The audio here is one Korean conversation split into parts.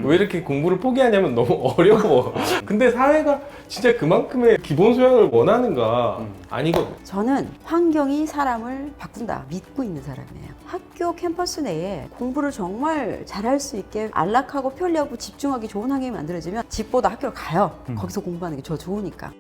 왜 이렇게 공부를 포기하냐면 너무 어려워. 근데 사회가 진짜 그만큼의 기본 소양을 원하는가? 아니거든. 저는 환경이 사람을 바꾼다 믿고 있는 사람이에요. 학교 캠퍼스 내에 공부를 정말 잘할 수 있게 안락하고 편리하고 집중하기 좋은 환경이 만들어지면 집보다 학교를 가요. 거기서 공부하는 게 더 좋으니까.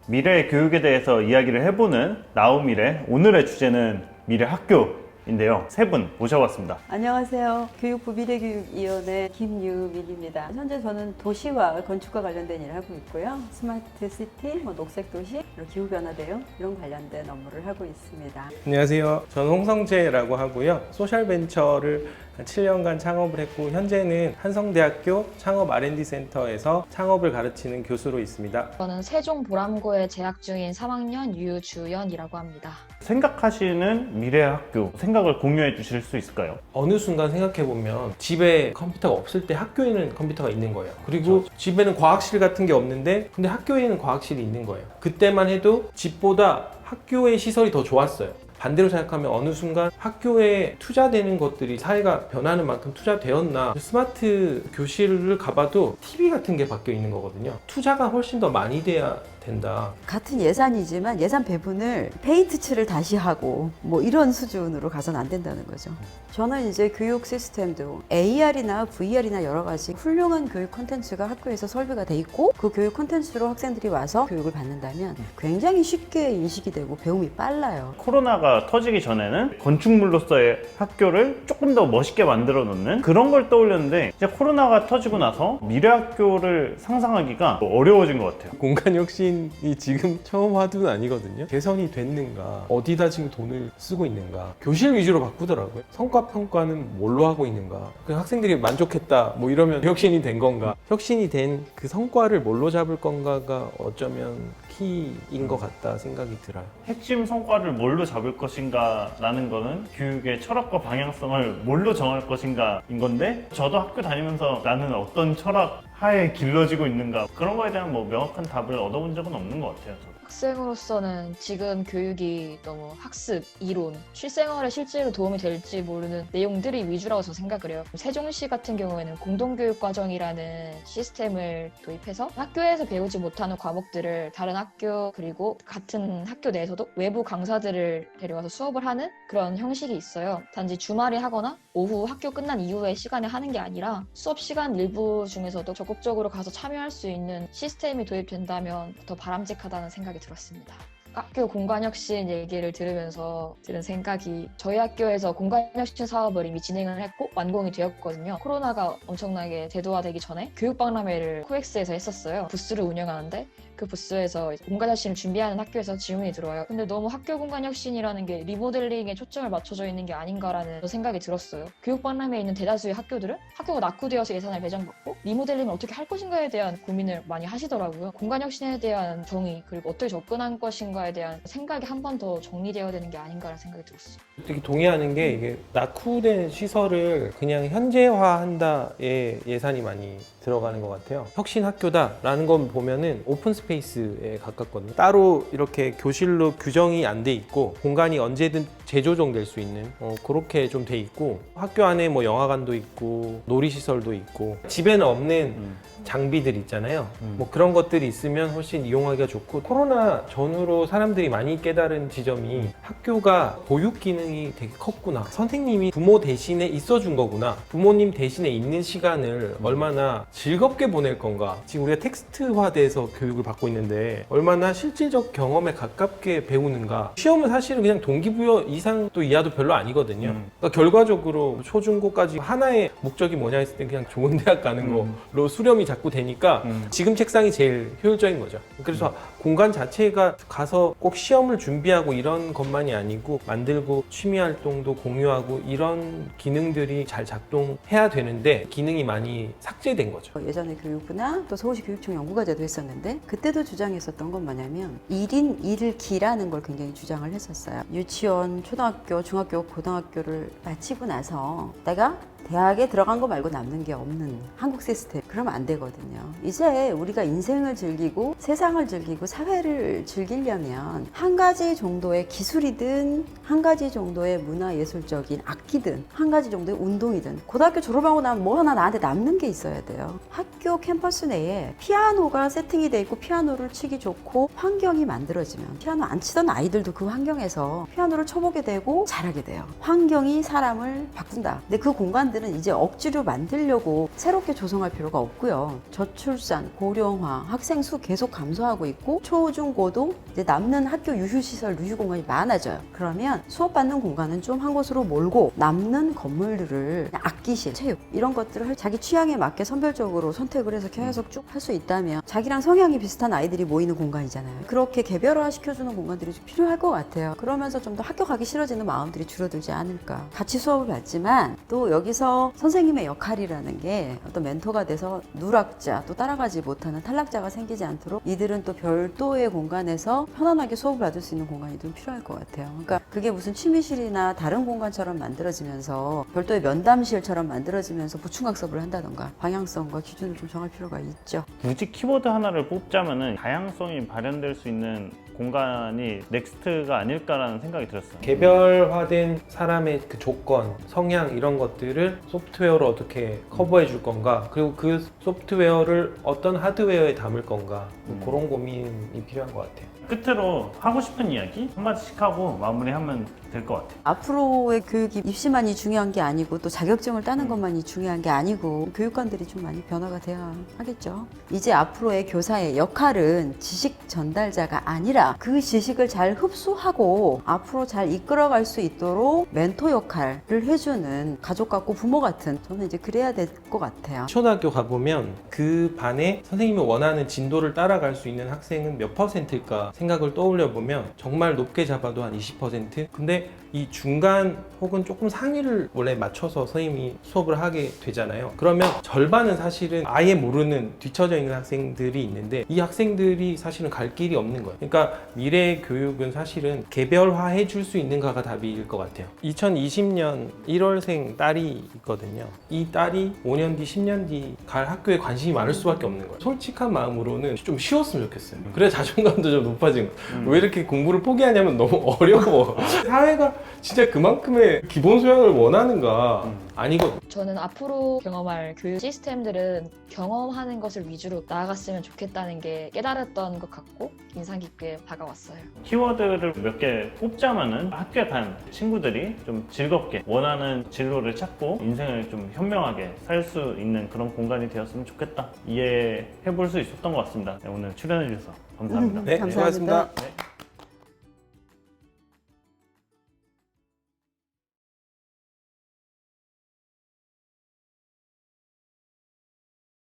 미래의 교육에 대해서 이야기를 해보는 나우미래, 오늘의 주제는 미래 학교인데요. 세 분 모셔봤습니다. 안녕하세요. 교육부 미래교육위원회 김유민입니다. 현재 저는 도시와 건축과 관련된 일을 하고 있고요. 스마트 시티, 녹색 도시, 기후변화 대응 이런 관련된 업무를 하고 있습니다. 안녕하세요. 저는 홍성재라고 하고요. 소셜벤처를 한 7년간 창업을 했고 현재는 한성대학교 창업 R&D 센터에서 창업을 가르치는 교수로 있습니다. 저는 세종 보람고에 재학 중인 3학년 유주연이라고 합니다. 생각하시는 미래의 학교, 생각을 공유해 주실 수 있을까요? 어느 순간 생각해보면 집에 컴퓨터가 없을 때 학교에는 컴퓨터가 있는 거예요. 그리고 집에는 과학실 같은 게 없는데 근데 학교에는 과학실이 있는 거예요. 그때만 해도 집보다 학교의 시설이 더 좋았어요. 반대로 생각하면 어느 순간 학교에 투자되는 것들이 사회가 변하는 만큼 투자되었나, 스마트 교실을 가봐도 TV 같은 게 바뀌어 있는 거거든요. 투자가 훨씬 더 많이 돼야 된다. 같은 예산이지만 예산 배분을 페인트 칠을 다시 하고 뭐 이런 수준으로 가서는 안 된다는 거죠. 저는 이제 교육 시스템도 AR이나 VR이나 여러 가지 훌륭한 교육 콘텐츠가 학교에서 설비가 돼 있고 그 교육 콘텐츠로 학생들이 와서 교육을 받는다면 굉장히 쉽게 인식이 되고 배움이 빨라요. 코로나가 터지기 전에는 건축물로서의 학교를 조금 더 멋있게 만들어 놓는 그런 걸 떠올렸는데 이제 코로나가 터지고 나서 미래 학교를 상상하기가 어려워진 것 같아요. 공간 혁신이 지금 처음 화두는 아니거든요. 개선이 됐는가, 어디다 지금 돈을 쓰고 있는가, 교실 위주로 바꾸더라고요. 성과 평가는 뭘로 하고 있는가, 그 학생들이 만족했다 뭐 이러면 혁신이 된 건가, 혁신이 된 그 성과를 뭘로 잡을 건가가 어쩌면 키인 것 같다 생각이 들어요. 핵심 성과를 뭘로 잡을 것인가 라는 거는 교육의 철학과 방향성을 뭘로 정할 것인가인 건데, 저도 학교 다니면서 나는 어떤 철학 하에 길러지고 있는가, 그런 거에 대한 뭐 명확한 답을 얻어본 적은 없는 것 같아요. 저도. 학생으로서는 지금 교육이 너무 학습, 이론, 실생활에 실제로 도움이 될지 모르는 내용들이 위주라고 저 생각을 해요. 세종시 같은 경우에는 공동교육과정이라는 시스템을 도입해서 학교에서 배우지 못하는 과목들을 다른 학교 그리고 같은 학교 내에서도 외부 강사들을 데려와서 수업을 하는 그런 형식이 있어요. 단지 주말에 하거나 오후 학교 끝난 이후의 시간에 하는 게 아니라 수업 시간 일부 중에서도 적극적으로 가서 참여할 수 있는 시스템이 도입된다면 더 바람직하다는 생각이 들었습니다. 학교 공간혁신 얘기를 들으면서 들은 생각이, 저희 학교에서 공간혁신 사업을 이미 진행을 했고 완공이 되었거든요. 코로나가 엄청나게 대두화되기 전에 교육박람회를 코엑스에서 했었어요. 부스를 운영하는데 그 부스에서 공간혁신을 준비하는 학교에서 질문이 들어와요. 근데 너무 학교 공간혁신이라는 게 리모델링에 초점을 맞춰져 있는 게 아닌가라는 생각이 들었어요. 교육박람회에 있는 대다수의 학교들은 학교가 낙후되어서 예산을 배정받고 리모델링을 어떻게 할 것인가에 대한 고민을 많이 하시더라고요. 공간혁신에 대한 정의, 그리고 어떻게 접근할 것인가에 대한 생각이 한 번 더 정리되어야 되는 게 아닌가라는 생각이 들었어요. 되게 동의하는 게, 이게 낙후된 시설을 그냥 현재화한다에 예산이 많이 들어가는 것 같아요. 혁신 학교다라는 건 보면은 오픈 스페이스에 가깝거든요. 따로 이렇게 교실로 규정이 안 돼 있고 공간이 언제든 재조정될 수 있는 그렇게 좀 돼 있고, 학교 안에 뭐 영화관도 있고 놀이시설도 있고 집에는 없는 장비들 있잖아요. 뭐 그런 것들이 있으면 훨씬 이용하기가 좋고, 코로나 전후로 사람들이 많이 깨달은 지점이 학교가 보육 기능이 되게 컸구나. 선생님이 부모 대신에 있어준 거구나. 부모님 대신에 있는 시간을 얼마나 즐겁게 보낼 건가. 지금 우리가 텍스트화돼서 교육을 받고 있는데 얼마나 실질적 경험에 가깝게 배우는가. 시험은 사실은 그냥 동기부여 이상도 이하도 별로 아니거든요. 그러니까 결과적으로 초중고까지 하나의 목적이 뭐냐 했을 때 그냥 좋은 대학 가는 거로 수렴이 자꾸 되니까 지금 책상이 제일 효율적인 거죠. 그래서 공간 자체가 가서 꼭 시험을 준비하고 이런 것만이 아니고 만들고 취미 활동도 공유하고 이런 기능들이 잘 작동해야 되는데 기능이 많이 삭제된 거죠. 예전에 교육부나 또 서울시 교육청 연구과제도 했었는데 그때도 주장했었던 건 뭐냐면 1인 1기라는 걸 굉장히 주장을 했었어요. 유치원, 초등학교, 중학교, 고등학교를 마치고 나서 내가 대학에 들어간 거 말고 남는 게 없는 한국 시스템. 그러면 안 되거든요. 이제 우리가 인생을 즐기고 세상을 즐기고 사회를 즐기려면 한 가지 정도의 기술이든 한 가지 정도의 문화예술적인 악기든 한 가지 정도의 운동이든 고등학교 졸업하고 나면 뭐 하나 나한테 남는 게 있어야 돼요. 학교 캠퍼스 내에 피아노가 세팅이 돼 있고 피아노를 치기 좋고 환경이 만들어지면 피아노 안 치던 아이들도 그 환경에서 피아노를 쳐보게 되고 잘하게 돼요. 환경이 사람을 바꾼다. 근데 그 공간들은 이제 억지로 만들려고 새롭게 조성할 필요가 없고요. 저출산, 고령화, 학생 수 계속 감소하고 있고 초중고도 이제 남는 학교 유휴시설, 유휴공간이 많아져요. 그러면 수업받는 공간은 좀 한 곳으로 몰고 남는 건물들을 악기실, 체육 이런 것들을 자기 취향에 맞게 선별적으로 선택을 해서 계속 쭉 할 수 있다면 자기랑 성향이 비슷한 아이들이 모이는 공간이잖아요. 그렇게 개별화 시켜주는 공간들이 좀 필요할 것 같아요. 그러면서 좀 더 학교 가기 싫어지는 마음들이 줄어들지 않을까. 같이 수업을 받지만 또 여기서 선생님의 역할이라는 게 어떤 멘토가 돼서 누락자, 또 따라가지 못하는 탈락자가 생기지 않도록 이들은 또 별도의 공간에서 편안하게 수업을 받을 수 있는 공간이 좀 필요할 것 같아요. 그러니까 그게 무슨 취미실이나 다른 공간처럼 만들어지면서 별도의 면담실처럼 만들어지면서 보충학습을 한다던가 방향성과 기준을 좀 정할 필요가 있죠. 굳이 키워드 하나를 뽑자면은 다양성이 발현될 수 있는 공간이 넥스트가 아닐까라는 생각이 들었어요. 개별화된 사람의 그 조건, 성향 이런 것들을 소프트웨어로 어떻게 커버해 줄 건가, 그리고 그 소프트웨어를 어떤 하드웨어에 담을 건가, 그런 고민이 필요한 것 같아요. 끝으로 하고 싶은 이야기 한마디씩 하고 마무리하면 될 것 같아요. 앞으로의 교육이 입시만이 중요한 게 아니고 또 자격증을 따는 것만이 중요한 게 아니고 교육관들이 좀 많이 변화가 돼야 하겠죠. 이제 앞으로의 교사의 역할은 지식 전달자가 아니라 그 지식을 잘 흡수하고 앞으로 잘 이끌어갈 수 있도록 멘토 역할을 해주는 가족 같고 부모 같은, 저는 이제 그래야 될 것 같아요. 초등학교 가보면 그 반에 선생님이 원하는 진도를 따라갈 수 있는 학생은 몇 퍼센트일까 생각을 떠올려 보면 정말 높게 잡아도 한 20%? 근데 이 중간 혹은 조금 상위를 원래 맞춰서 선생님이 수업을 하게 되잖아요. 그러면 절반은 사실은 아예 모르는 뒤처져 있는 학생들이 있는데 이 학생들이 사실은 갈 길이 없는 거예요. 그러니까 미래의 교육은 사실은 개별화해 줄 수 있는가가 답일 것 같아요. 2020년 1월생 딸이 있거든요. 이 딸이 5년 뒤, 10년 뒤 갈 학교에 관심이 많을 수밖에 없는 거예요. 솔직한 마음으로는 좀 쉬웠으면 좋겠어요. 그래 자존감도 좀 높아진 거예요. 왜 이렇게 공부를 포기하냐면 너무 어려워. 사회가 진짜 그만큼의 기본 소양을 원하는가? 아니거든. 저는 앞으로 경험할 교육 시스템들은 경험하는 것을 위주로 나아갔으면 좋겠다는 게 깨달았던 것 같고 인상 깊게 다가왔어요. 키워드를 몇 개 뽑자면은 학교에 간 친구들이 좀 즐겁게 원하는 진로를 찾고 인생을 좀 현명하게 살 수 있는 그런 공간이 되었으면 좋겠다. 이해해 볼 수 있었던 것 같습니다. 네, 오늘 출연해 주셔서 감사합니다. 네, 감사합니다. 수고하셨습니다. 네.